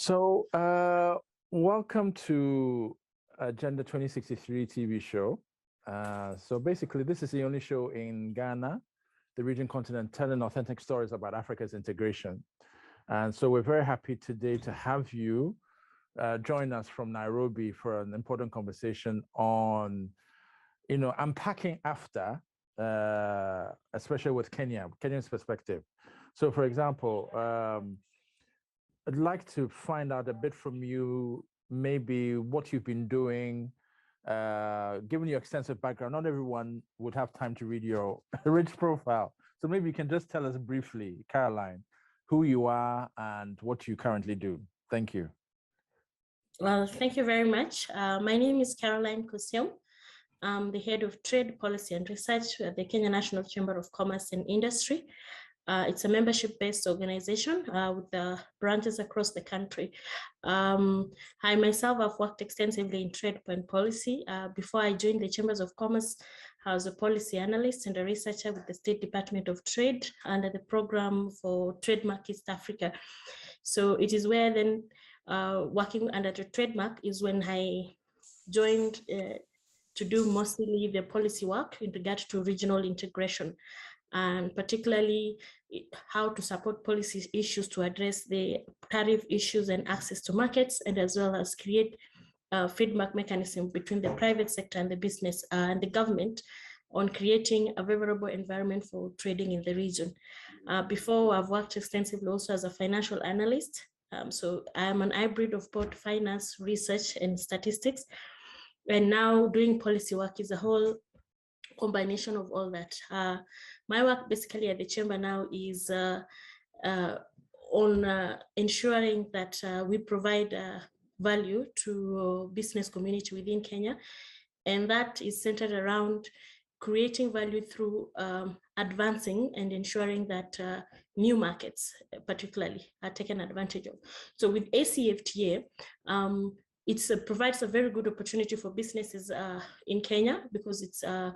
So, welcome to Agenda 2063 TV show. So basically, this is the only show in Ghana, the region continent, telling authentic stories about Africa's integration. And so we're very happy today to have you join us from Nairobi for an important conversation on, unpacking AfTA, especially with Kenya's perspective. So for example, I'd like to find out a bit from you, maybe what you've been doing, given your extensive background. Not everyone would have time to read your rich profile. So maybe you can just tell us briefly, Caroline, who you are and what you currently do. Thank you. Well, thank you very much. My name is Caroline Kosiom. I'm the head of trade policy and research at the Kenya National Chamber of Commerce and Industry. It's a membership-based organization with branches across the country. I myself have worked extensively in trade and policy. Before I joined the Chambers of Commerce, I was a policy analyst and a researcher with the State Department of Trade under the program for Trademark East Africa. So it is where then working under the trademark is when I joined to do mostly the policy work in regard to regional integration, and particularly how to support policy issues to address the tariff issues and access to markets, and as well as create a feedback mechanism between the private sector and the business and the government on creating a favorable environment for trading in the region. Before, I've worked extensively also as a financial analyst. So I'm an hybrid of both finance, research, and statistics. And now doing policy work is a whole combination of all that. My work basically at the chamber now is on ensuring that we provide value to business community within Kenya. And that is centered around creating value through advancing and ensuring that new markets particularly are taken advantage of. So with AfCFTA, it provides a very good opportunity for businesses in Kenya, because it's an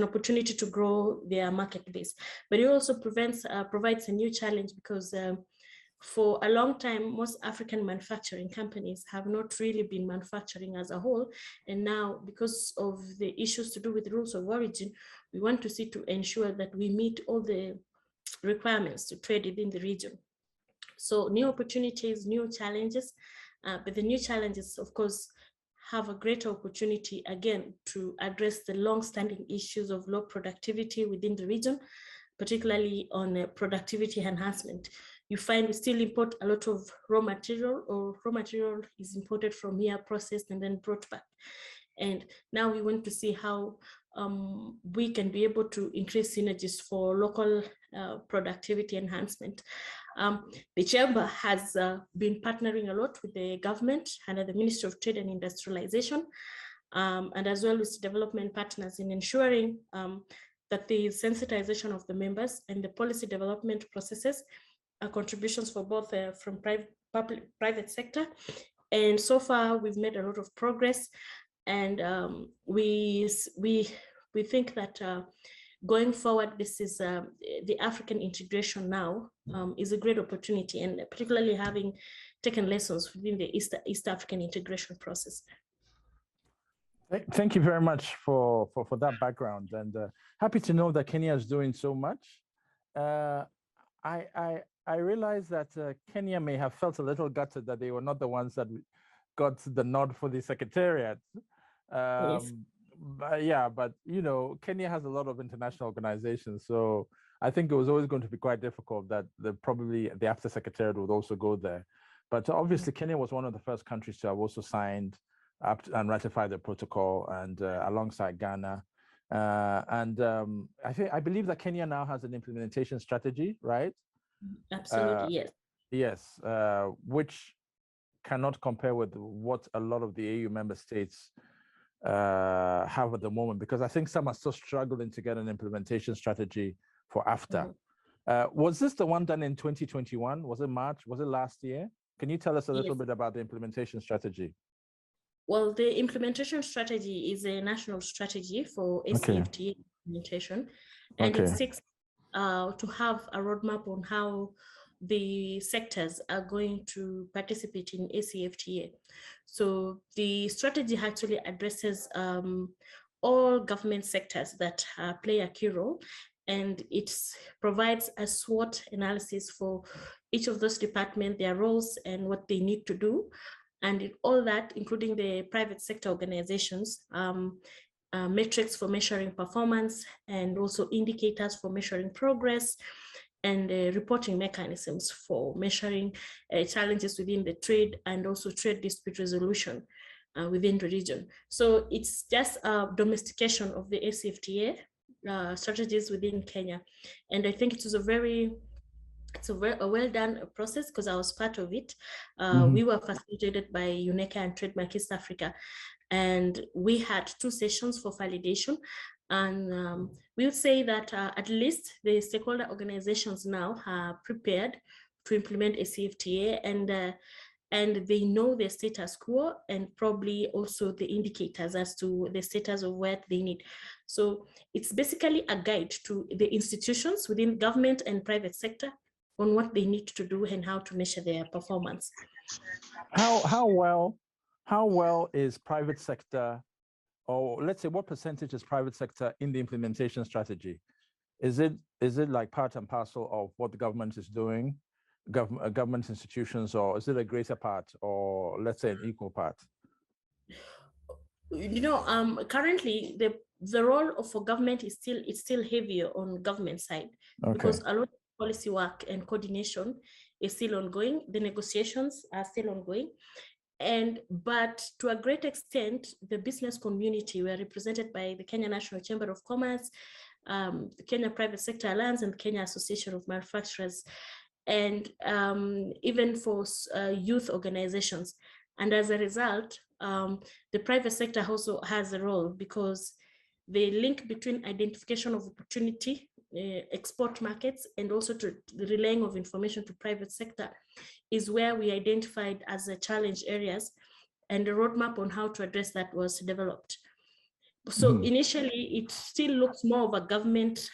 opportunity to grow their market base. But it also provides a new challenge, because for a long time, most African manufacturing companies have not really been manufacturing as a whole. And now, because of the issues to do with rules of origin, we want to see to ensure that we meet all the requirements to trade within the region. So new opportunities, new challenges, but the new challenges, of course, have a greater opportunity, again, to address the long-standing issues of low productivity within the region, particularly on productivity enhancement. You find we still import a lot of raw material, or raw material is imported from here, processed, and then brought back. And now we want to see how we can be able to increase synergies for local productivity enhancement. The chamber has been partnering a lot with the government under the Ministry of Trade and Industrialization, and as well as development partners in ensuring that the sensitization of the members and the policy development processes are contributions for both from private sector. And so far, we've made a lot of progress, and we think that going forward, this is the African integration now is a great opportunity, and particularly having taken lessons within the East African integration process. Thank you very much for that background, and happy to know that Kenya is doing so much. I realize that Kenya may have felt a little gutted that they were not the ones that got the nod for the secretariat. Yes. But Kenya has a lot of international organizations, so I think it was always going to be quite difficult that probably the AfTA secretariat would also go there. But obviously, Kenya was one of the first countries to have also signed up and ratified the protocol, and alongside Ghana. I believe that Kenya now has an implementation strategy, right? Absolutely, yes. Yes, which cannot compare with what a lot of the AU member states have at the moment, because I think some are still struggling to get an implementation strategy for AfTA. Was this the one done in 2021? Was it March? Was it last year? Can you tell us a little bit about the implementation strategy? Well, the implementation strategy is a national strategy for AfCFTA implementation, and it seeks to have a roadmap on how the sectors are going to participate in AfCFTA. So the strategy actually addresses all government sectors that play a key role, and it provides a SWOT analysis for each of those departments, their roles and what they need to do. And all that, including the private sector organizations, metrics for measuring performance, and also indicators for measuring progress, and reporting mechanisms for measuring challenges within the trade and also trade dispute resolution within the region. So it's just a domestication of the AfCFTA strategies within Kenya. And I think it was a well done process because I was part of it. We were facilitated by UNECA and Trademark East Africa, and we had 2 sessions for validation. And we would say that at least the stakeholder organizations now are prepared to implement AfCFTA, and they know their status quo and probably also the indicators as to the status of what they need. So it's basically a guide to the institutions within government and private sector on what they need to do and how to measure their performance. How well is private sector, or let's say what percentage is private sector in the implementation strategy? Is it like part and parcel of what the government is doing, government institutions, or is it a greater part, or let's say an equal part? Currently the role for government is still heavier on government side, because a lot of policy work and coordination is still ongoing. The negotiations are still ongoing. But to a great extent, the business community were represented by the Kenya National Chamber of Commerce, the Kenya Private Sector Alliance, and Kenya Association of Manufacturers, and even for youth organizations. And as a result, the private sector also has a role, because the link between identification of opportunity, export markets, and also to the relaying of information to private sector is where we identified as the challenge areas, and the roadmap on how to address that was developed. So initially, it still looks more of a government,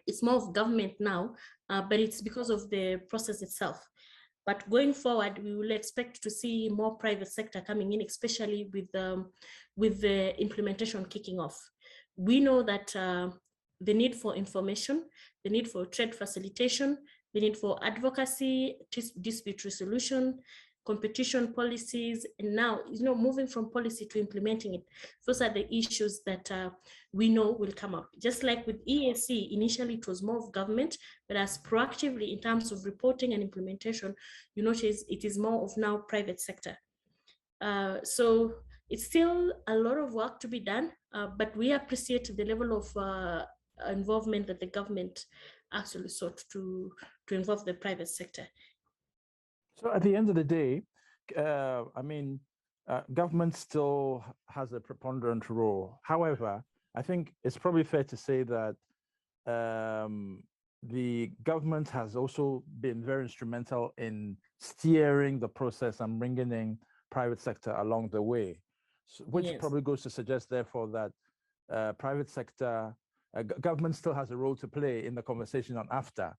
it's more of government now, but it's because of the process itself. But going forward, we will expect to see more private sector coming in, especially with the implementation kicking off. We know that the need for information, the need for trade facilitation, the need for advocacy, dispute resolution, competition policies, and now, moving from policy to implementing it. Those are the issues that we know will come up. Just like with EAC, initially it was more of government, but as proactively in terms of reporting and implementation, you notice it is more of now private sector. So it's still a lot of work to be done, but we appreciate the level of involvement that the government actually sought to involve the private sector. So at the end of the day, government still has a preponderant role. However, I think it's probably fair to say that the government has also been very instrumental in steering the process and bringing in private sector along the way, which probably goes to suggest, therefore, that private sector, government still has a role to play in the conversation on AfTA.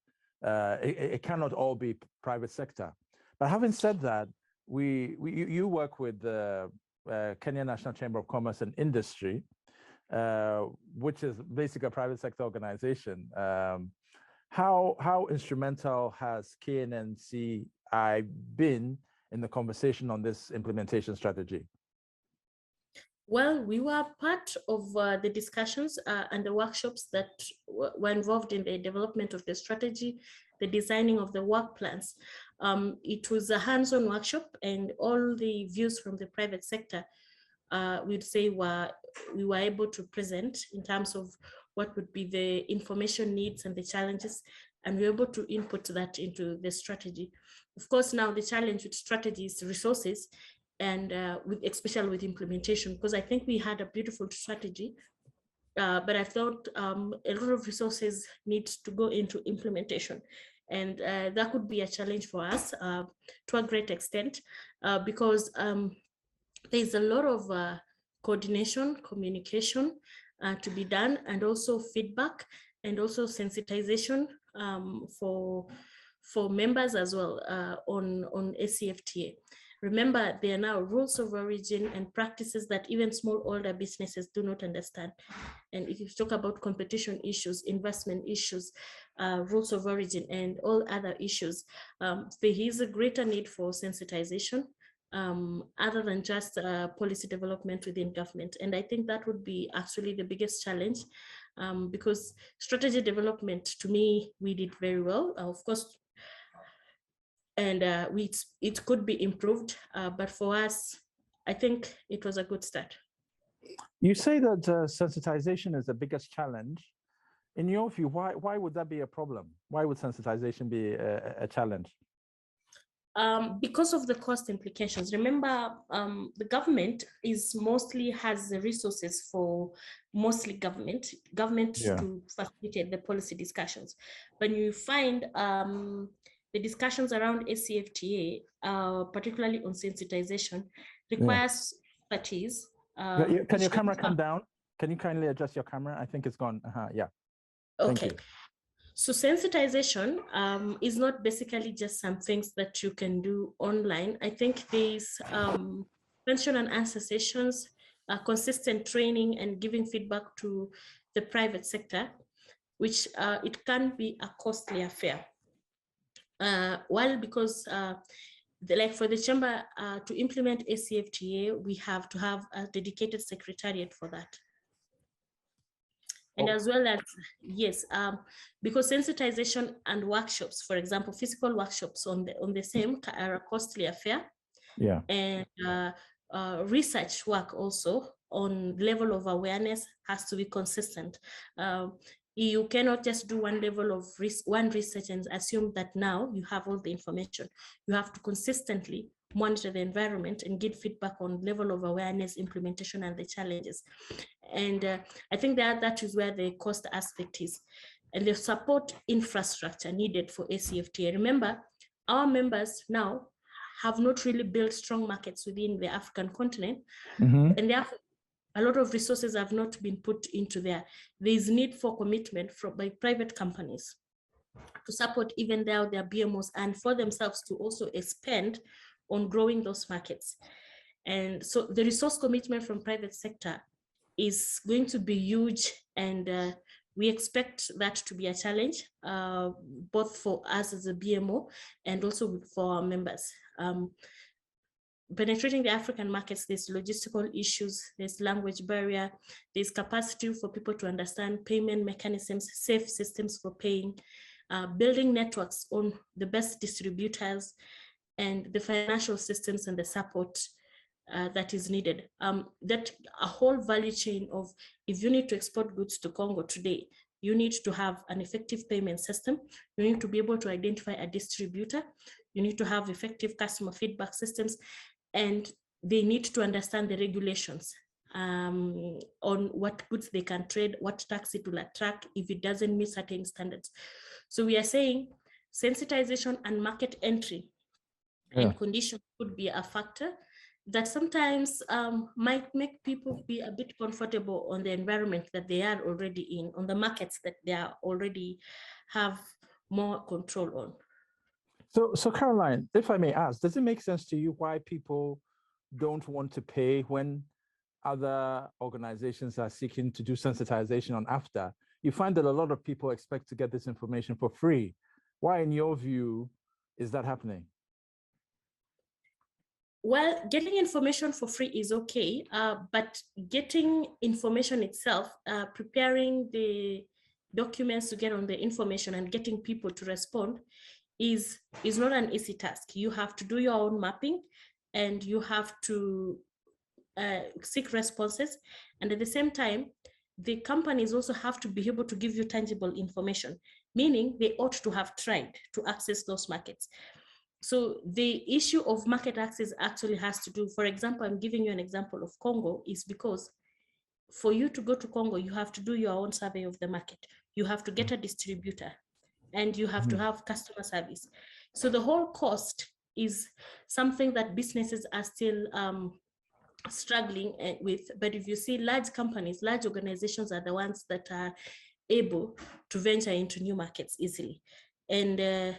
It cannot all be private sector. But having said that, you work with the Kenya National Chamber of Commerce and Industry, which is basically a private sector organization. How instrumental has KNCCI been in the conversation on this implementation strategy? Well, we were part of the discussions and the workshops that were involved in the development of the strategy, the designing of the work plans. It was a hands-on workshop, and all the views from the private sector, we'd say we were able to present in terms of what would be the information needs and the challenges, and we were able to input that into the strategy. Of course, now the challenge with strategy is resources, and especially with implementation, because I think we had a beautiful strategy, but I thought a lot of resources need to go into implementation. And that could be a challenge for us to a great extent, because there's a lot of coordination, communication to be done, and also feedback, and also sensitization for for members as well on AfCFTA. Remember, there are now rules of origin and practices that even small older businesses do not understand. And if you talk about competition issues, investment issues, rules of origin, and all other issues, there is a greater need for sensitization other than just policy development within government. And I think that would be actually the biggest challenge because strategy development, to me, we did very well, of course, and it could be improved, but for us, I think it was a good start. You say that sensitization is the biggest challenge. In your view, why would that be a problem? Why would sensitization be a challenge? Because of the cost implications. Remember, the government has the resources for mostly government to facilitate the policy discussions. When you find the discussions around AfCFTA, particularly on sensitization, requires expertise. Can your camera come down? Can you kindly adjust your camera? I think it's gone. Yeah. Okay. Thank you. So sensitization is not basically just some things that you can do online. I think there's question and answer sessions, consistent training and giving feedback to the private sector, which it can be a costly affair. Because like for the chamber to implement AfCFTA, we have to have a dedicated secretariat for that. And as well as, yes, because sensitization and workshops, for example, physical workshops on the same are a costly affair. Yeah. And research work also on level of awareness has to be consistent. You cannot just do one level of research and assume that now you have all the information. You have to consistently monitor the environment and give feedback on level of awareness, implementation, and the challenges. And I think that is where the cost aspect is, and the support infrastructure needed for AfCFTA. Remember, our members now have not really built strong markets within the African continent, and therefore a lot of resources have not been put into there. There is need for commitment by private companies to support even their BMOs and for themselves to also expand on growing those markets. And so the resource commitment from private sector is going to be huge, and we expect that to be a challenge, both for us as a BMO and also for our members. Penetrating the African markets, there's logistical issues, there's language barrier, there's capacity for people to understand payment mechanisms, safe systems for paying, building networks on the best distributors, and the financial systems and the support that is needed. That a whole value chain of, if you need to export goods to Congo today, you need to have an effective payment system. You need to be able to identify a distributor. You need to have effective customer feedback systems, and they need to understand the regulations on what goods they can trade, what tax it will attract if it doesn't meet certain standards. So we are saying sensitization and market entry and conditions could be a factor that sometimes might make people be a bit comfortable on the environment that they are already in, on the markets that they are already have more control on. So Caroline, if I may ask, does it make sense to you why people don't want to pay when other organizations are seeking to do sensitization on AfTA? You find that a lot of people expect to get this information for free. Why, in your view, is that happening? Well, getting information for free is okay, but getting information itself, preparing the documents to get on the information and getting people to respond is not an easy task. You have to do your own mapping, and you have to seek responses. And at the same time, the companies also have to be able to give you tangible information, meaning they ought to have tried to access those markets. So the issue of market access actually has to do, for example, I'm giving you an example of Congo, is because for you to go to Congo, you have to do your own survey of the market. You have to get a distributor, and you have to have customer service. So the whole cost is something that businesses are still struggling with. But if you see large companies, large organizations are the ones that are able to venture into new markets easily. And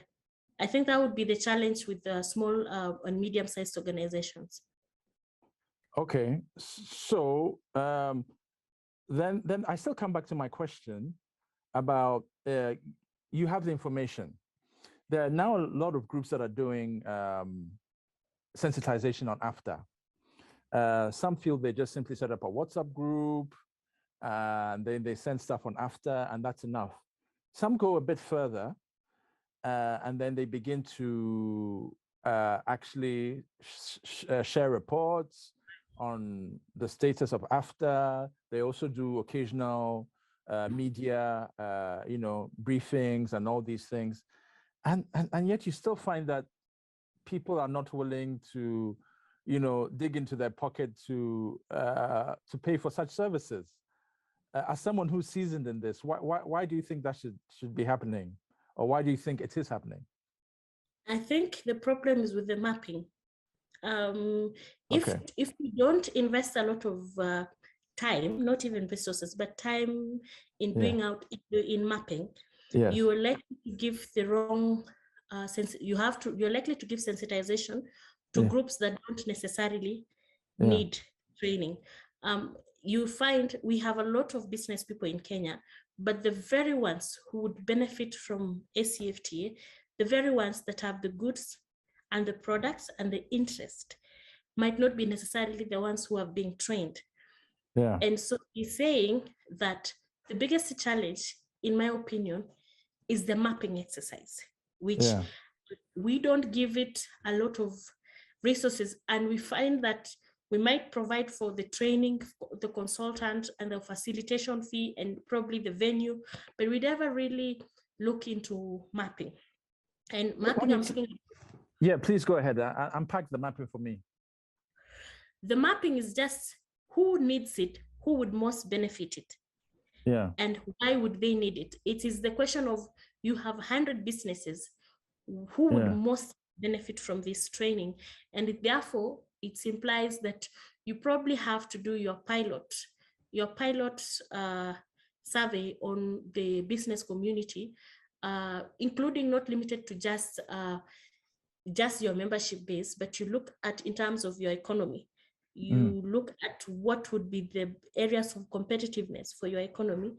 I think that would be the challenge with the small and medium-sized organizations. Okay, so then I still come back to my question about you have the information. There are now a lot of groups that are doing sensitization on AfTA. Some feel they just simply set up a WhatsApp group and then they send stuff on AfTA and that's enough. Some go a bit further and then they begin to actually share reports on the status of AfTA. They also do occasional media, briefings and all these things. And yet you still find that people are not willing to, dig into their pocket to pay for such services. As someone who's seasoned in this, why do you think that should be happening? Or why do you think it is happening? I think the problem is with the mapping. Okay. If we don't invest a lot of time, not even resources, but time in doing in mapping, Yes. you are likely to give the wrong you're likely to give sensitization to groups that don't necessarily need training. You find we have a lot of business people in Kenya, but the very ones who would benefit from AfCFTA, the very ones that have the goods and the products and the interest, might not be necessarily the ones who are being trained. Yeah. And so he's saying that the biggest challenge, in my opinion, is the mapping exercise, which we don't give it a lot of resources. And we find that we might provide for the training, the consultant and the facilitation fee and probably the venue, but we never really look into mapping. And mapping, I'm talking. Yeah, please go ahead. Unpack the mapping for me. The mapping is just who needs it, who would most benefit it. Yeah. And why would they need it? It is the question of, you have 100 businesses, who would most benefit from this training? And therefore, it implies that you probably have to do your pilot survey on the business community, including not limited to just your membership base, but you look at in terms of your economy. You look at what would be the areas of competitiveness for your economy,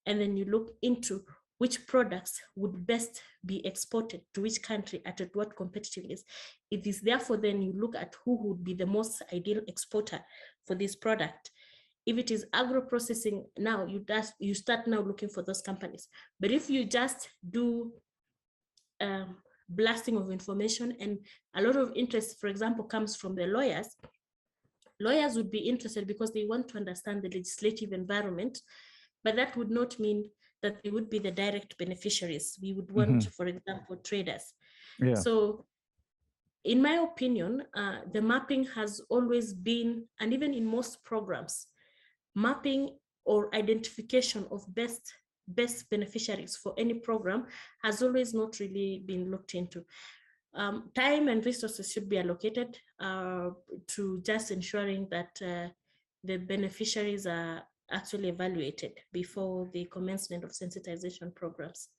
and then you look into which products would best be exported to which country at what competitiveness. It is therefore then you look at who would be the most ideal exporter for this product. If it is agro-processing, now you start now looking for those companies. But if you just do blasting of information, and a lot of interest, for example, comes from the lawyers would be interested because they want to understand the legislative environment, but that would not mean that they would be the direct beneficiaries. We would want, for example, traders. Yeah. So in my opinion, the mapping has always been, and even in most programs, mapping or identification of best beneficiaries for any program has always not really been looked into. Time and resources should be allocated to just ensuring that the beneficiaries are actually evaluated before the commencement of sensitization programs.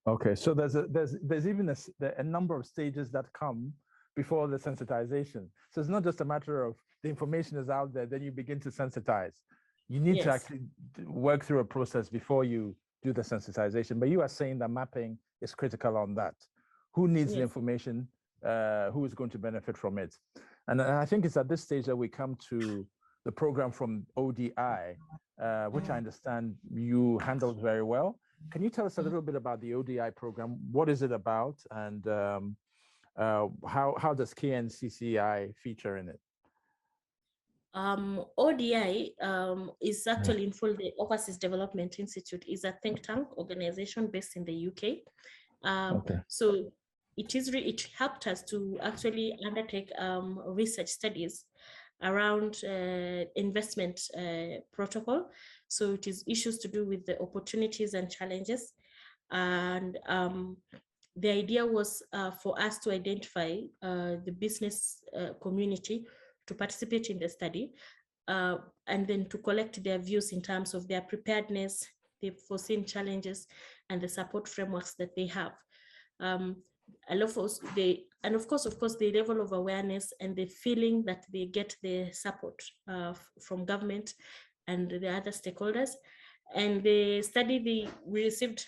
Okay, so there's even a number of stages that come before the sensitization. So it's not just a matter of the information is out there, then you begin to sensitize. You need to actually work through a process before you do the sensitization. But you are saying that mapping is critical on that. Who needs the information? Who is going to benefit from it? And I think it's at this stage that we come to the program from ODI, which I understand you handled very well. Can you tell us a little bit about the ODI program? What is it about, and how does KNCCI feature in it? ODI is actually in full. The Overseas Development Institute is a think tank organization based in the UK. So it helped us to actually undertake research studies around investment protocol. So it is issues to do with the opportunities and challenges. And the idea was for us to identify the business community to participate in the study, and then to collect their views in terms of their preparedness, the foreseen challenges, and the support frameworks that they have. of course, the level of awareness and the feeling that they get the support from government and the other stakeholders. And the study, we received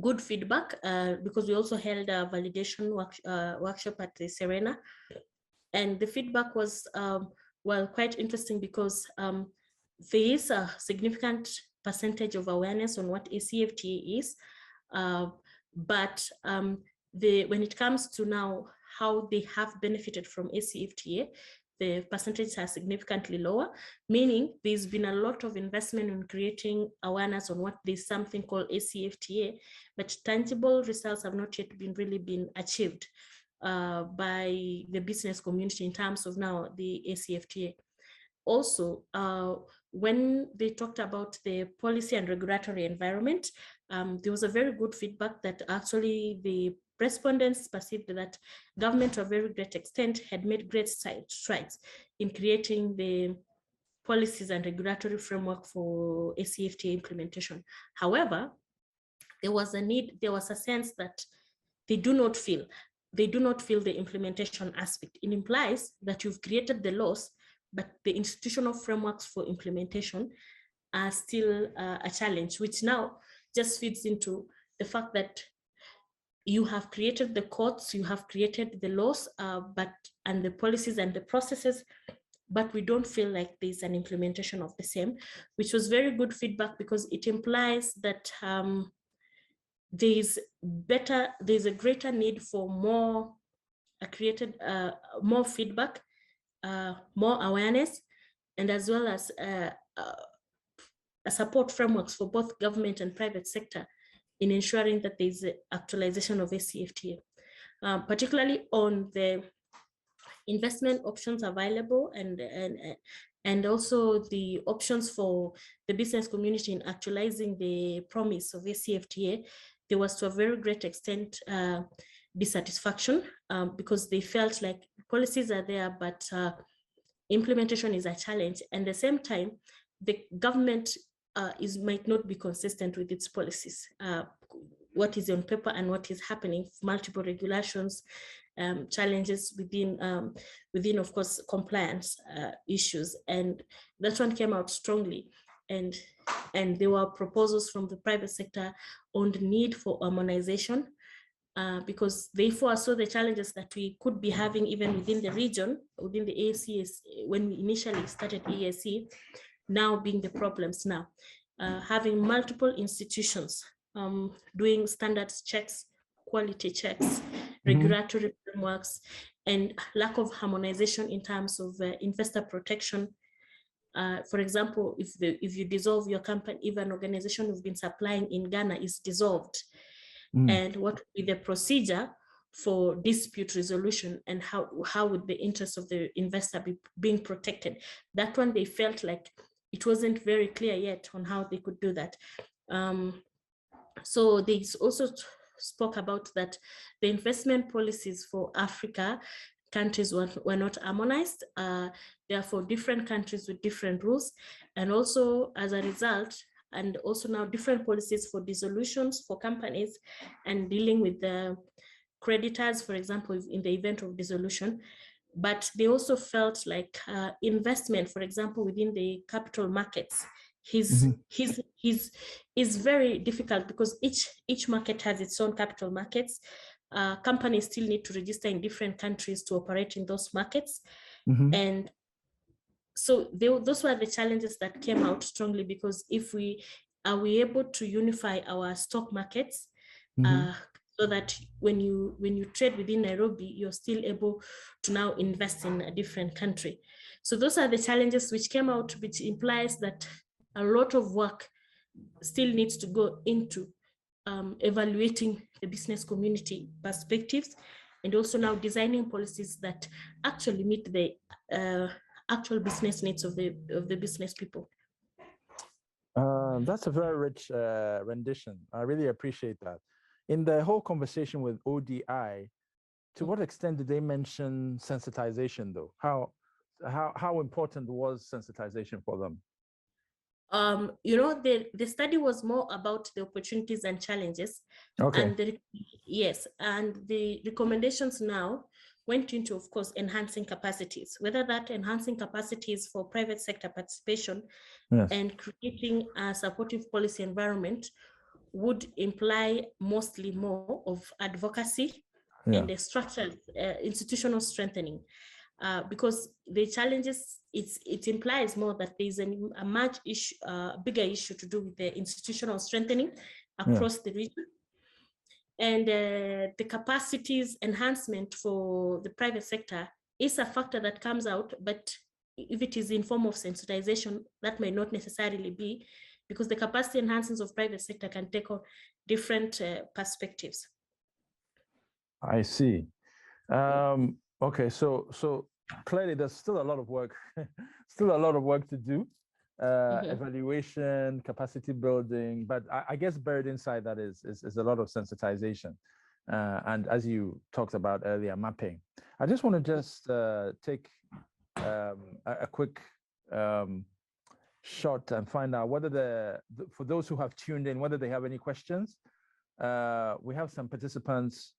good feedback because we also held a validation workshop at the Serena. And the feedback was, well, quite interesting because there is a significant percentage of awareness on what AfCFTA is, but when it comes to now how they have benefited from AfCFTA, the percentages are significantly lower, meaning there's been a lot of investment in creating awareness on what there's something called AfCFTA, but tangible results have not yet really been achieved by the business community in terms of now the AfCFTA. Also, when they talked about the policy and regulatory environment, there was a very good feedback that actually the respondents perceived that government to a very great extent had made great strides in creating the policies and regulatory framework for AfCFTA implementation. However, there was a sense that they do not feel the implementation aspect. It implies that you've created the laws, but the institutional frameworks for implementation are still a challenge, which now just feeds into the fact that you have created the courts, you have created the laws, and the policies and the processes, but we don't feel like there's an implementation of the same, which was very good feedback because it implies that there's a greater need for more feedback, more awareness, and as well as a support frameworks for both government and private sector in ensuring that there's actualization of AfCFTA, particularly on the investment options available and also the options for the business community in actualizing the promise of AfCFTA. There was to a very great extent dissatisfaction because they felt like policies are there, but implementation is a challenge. And at the same time, the government might not be consistent with its policies. What is on paper and what is happening, multiple regulations, challenges within, of course, compliance issues. And that one came out strongly. And there were proposals from the private sector on the need for harmonization because they foresaw the challenges that we could be having even within the region, within the AAC, when we initially started AAC, now being the problems now. Having multiple institutions doing standards checks, quality checks, regulatory frameworks, and lack of harmonization in terms of investor protection. For example, if you dissolve your company, if an organization you've been supplying in Ghana is dissolved, and what would be the procedure for dispute resolution, and how would the interest of the investor be being protected? That one, they felt like it wasn't very clear yet on how they could do that. So they also spoke about that the investment policies for Africa countries were not harmonized. Therefore, different countries with different rules. And also as a result, and also now different policies for dissolutions for companies and dealing with the creditors, for example, in the event of dissolution. But they also felt like investment, for example, within the capital markets, is very difficult because each market has its own capital markets. Companies still need to register in different countries to operate in those markets. And so those were the challenges that came out strongly, because if are we able to unify our stock markets so that when you trade within Nairobi, you're still able to now invest in a different country. So those are the challenges which came out, which implies that a lot of work still needs to go into evaluating the business community perspectives, and also now designing policies that actually meet the actual business needs of the business people. That's a very rich rendition. I really appreciate that. In the whole conversation with ODI, to what extent did they mention sensitization, though? How important was sensitization for them? The study was more about the opportunities and challenges. Okay. And Yes, and the recommendations now went into, of course, enhancing capacities, whether that enhancing capacities for private sector participation and creating a supportive policy environment would imply mostly more of advocacy and a structured institutional strengthening. Because the challenges, it implies more that there's a much bigger issue to do with the institutional strengthening across the region. And the capacities enhancement for the private sector is a factor that comes out, but if it is in form of sensitization, that may not necessarily be, because the capacity enhancements of private sector can take on different perspectives. I see. Okay, so clearly there's still a lot of work, to do. Evaluation, capacity building, but I guess buried inside that is a lot of sensitization. And as you talked about earlier, mapping. I just want to take a quick shot and find out whether for those who have tuned in, whether they have any questions. We have some participants.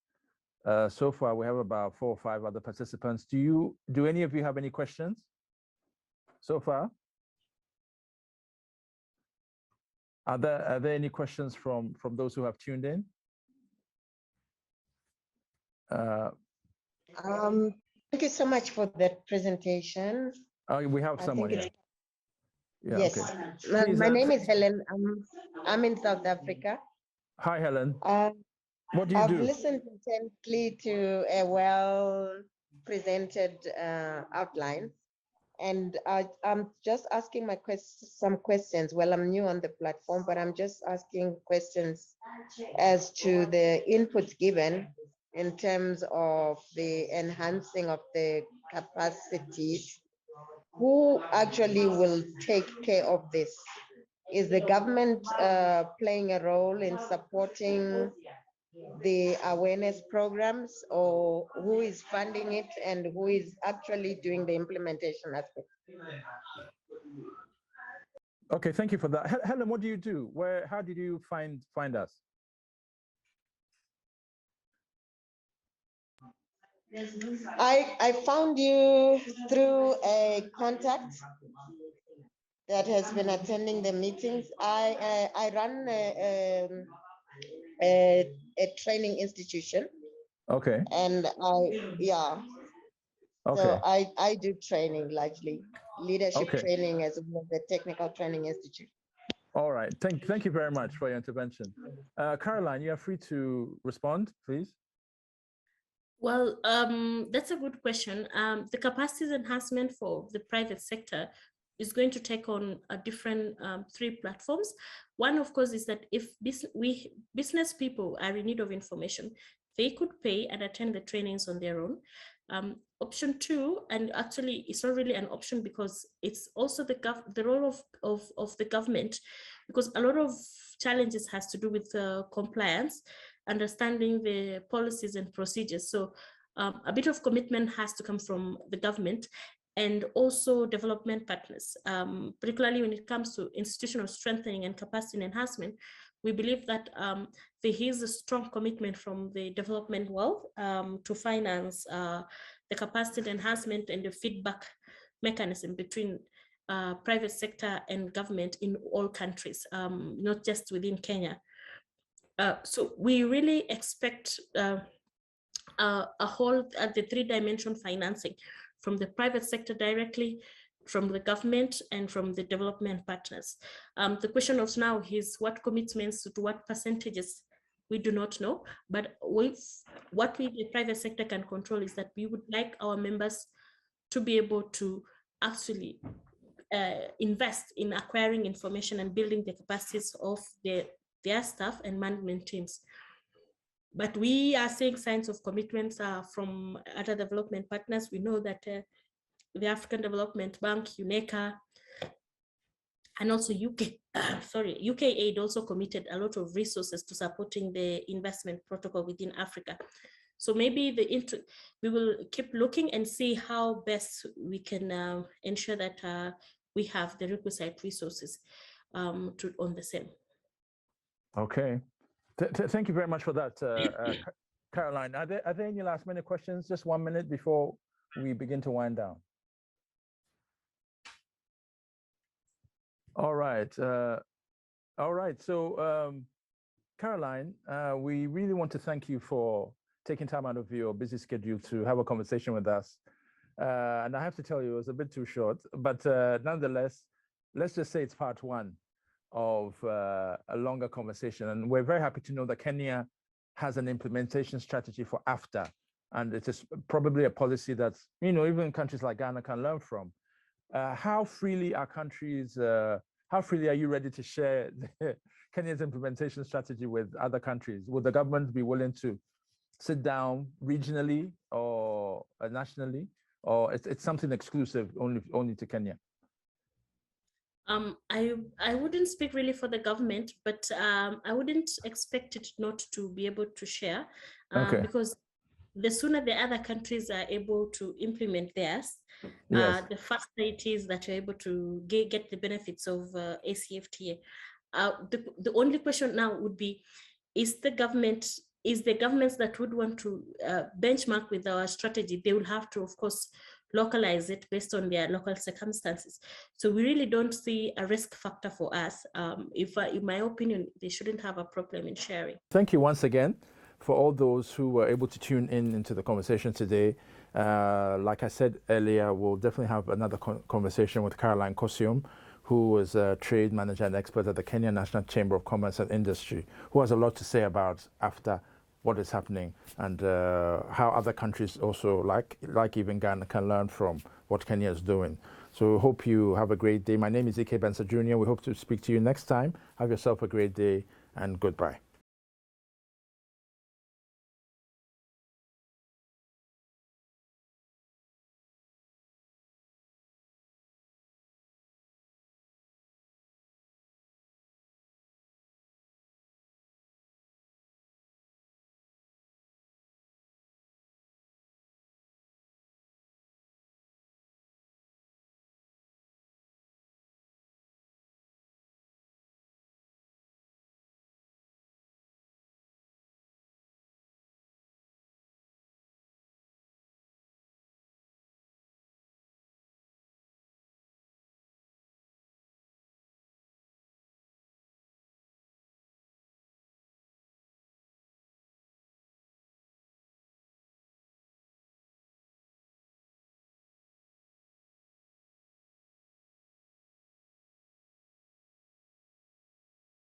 So far, we have about 4 or 5 other participants. Do any of you have any questions so far? Are there any questions from those who have tuned in? Thank you so much for that presentation. We have someone here. Yeah, yes, okay. Please, my name is Helen. I'm in South Africa. Hi, Helen. What do you do? I've listened intently to a well-presented outline, and I'm just asking some questions. Well, I'm new on the platform, but I'm just asking questions as to the inputs given in terms of the enhancing of the capacities. Who actually will take care of this? Is the government playing a role in supporting the awareness programs, or who is funding it and who is actually doing the implementation aspect? Okay, thank you for that. Helen, what do you do? How did you find us? I found you through a contact that has been attending the meetings. I run a training institution. Okay. And Okay. So I do training largely, leadership training as well as the Technical Training Institute. All right. Thank you very much for your intervention. Caroline, you are free to respond, please. Well, that's a good question. The capacities enhancement for the private sector is going to take on a different 3 platforms. One, of course, is that if business people are in need of information, they could pay and attend the trainings on their own. Option 2, and actually it's not really an option because it's also the role of the government, because a lot of challenges has to do with compliance, understanding the policies and procedures. So a bit of commitment has to come from the government and also development partners, particularly when it comes to institutional strengthening and capacity enhancement. We believe that there is a strong commitment from the development world to finance the capacity enhancement and the feedback mechanism between private sector and government in all countries, not just within Kenya. So we really expect a whole at the 3-dimension financing from the private sector directly, from the government, and from the development partners. The question of now is what commitments to what percentages, we do not know, but what we, the private sector, can control is that we would like our members to be able to actually invest in acquiring information and building the capacities of their staff and management teams. But we are seeing signs of commitments from other development partners. We know that the African Development Bank, UNECA, and also UK Aid also committed a lot of resources to supporting the investment protocol within Africa. So maybe we will keep looking and see how best we can ensure that we have the requisite resources on the same. Okay. Thank you very much for that, Caroline. Are there any last minute questions? Just 1 minute before we begin to wind down. All right. So, Caroline, we really want to thank you for taking time out of your busy schedule to have a conversation with us. And I have to tell you, it was a bit too short, but nonetheless, let's just say it's part one of a longer conversation. And we're very happy to know that Kenya has an implementation strategy for AfTA. And it is probably a policy that, even countries like Ghana can learn from. How freely are you ready to share Kenya's implementation strategy with other countries? Would the government be willing to sit down regionally or nationally, or it's something exclusive only to Kenya? I wouldn't speak really for the government, but I wouldn't expect it not to be able to share, because the sooner the other countries are able to implement theirs, the faster it is that you're able to get the benefits of AfCFTA. The only question now would be, is the governments that would want to benchmark with our strategy, they will have to, of course, localize it based on their local circumstances. So we really don't see a risk factor for us. In my opinion, they shouldn't have a problem in sharing. Thank you once again for all those who were able to tune into the conversation today. Like I said earlier, we'll definitely have another conversation with Caroline Kosiom, who was a trade manager and expert at the Kenya National Chamber of Commerce and Industry, who has a lot to say about AfTA, what is happening, and how other countries also, like even Ghana, can learn from what Kenya is doing. So hope you have a great day. My name is Ike Bensa Jr. We hope to speak to you next time. Have yourself a great day, and goodbye.